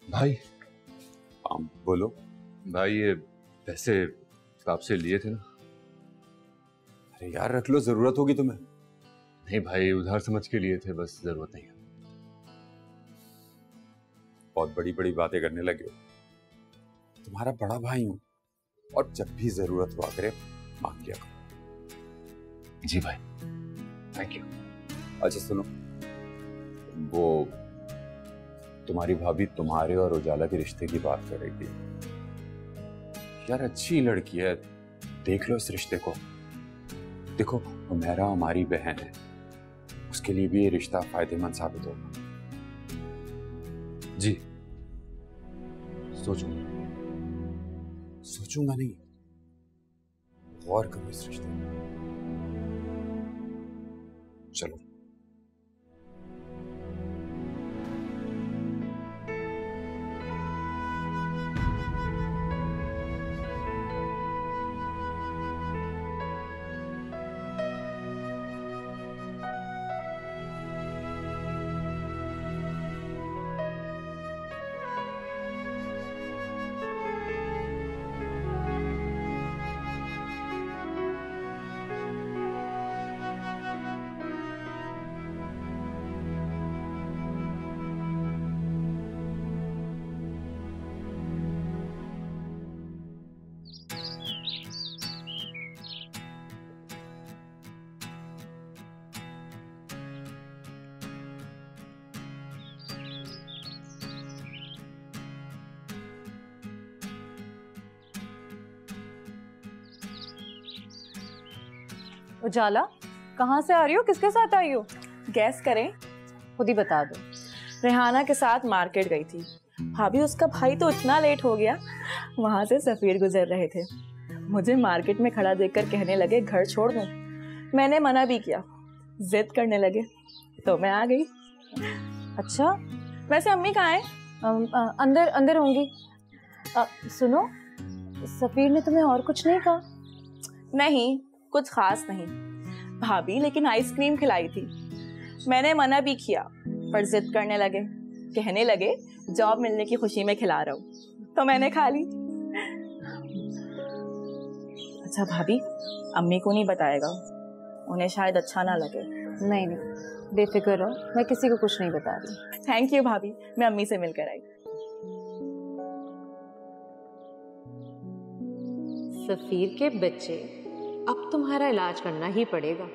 भाई। बोलो भाई ये पैसे आपसे लिए थे ना? अरे यार रख लो, जरूरत होगी तुम्हें। नहीं भाई, उधार समझ के लिए थे, बस जरूरत नहीं है। बहुत बड़ी बड़ी बातें करने लगे हो। तुम्हारा बड़ा भाई हूं और जब भी जरूरत हुआ करे मांग लिया करो। जी भाई, थैंक यू। अच्छा सुनो, वो तुम्हारी भाभी तुम्हारे और उजाला के रिश्ते की बात कर रही थी। यार अच्छी लड़की है, देख लो इस रिश्ते को। देखो हुमैरा हमारी बहन है, उसके लिए भी ये रिश्ता फायदेमंद साबित होगा। जी सोचूंगा नहीं, गौर करो इस रिश्ते में। चलो उजाला, कहाँ से आ रही हो? किसके साथ आई हो? गैस करें? खुद ही बता दो। रेहाना के साथ मार्केट गई थी। भाभी उसका भाई तो इतना लेट हो गया, वहां से सफीर गुजर रहे थे। मुझे मार्केट में खड़ा देखकर कहने लगे घर छोड़ दूं। मैंने मना भी किया, जिद करने लगे तो मैं आ गई। अच्छा, वैसे अम्मी कहाँ हैं? अंदर अंदर होंगी। सुनो, सफीर ने तुम्हें और कुछ नहीं कहा? नहीं, कुछ खास नहीं भाभी, लेकिन आइसक्रीम खिलाई थी। मैंने मना भी किया पर जिद करने लगे, कहने लगे जॉब मिलने की खुशी में खिला रहा हूँ, तो मैंने खा ली। अच्छा भाभी, अम्मी को नहीं बताएगा, उन्हें शायद अच्छा ना लगे। नहीं नहीं, बेफिक्र रहो, मैं किसी को कुछ नहीं बता रही। थैंक यू भाभी, मैं अम्मी से मिलकर आई। सफीर के बच्चे, अब तुम्हारा इलाज करना ही पड़ेगा।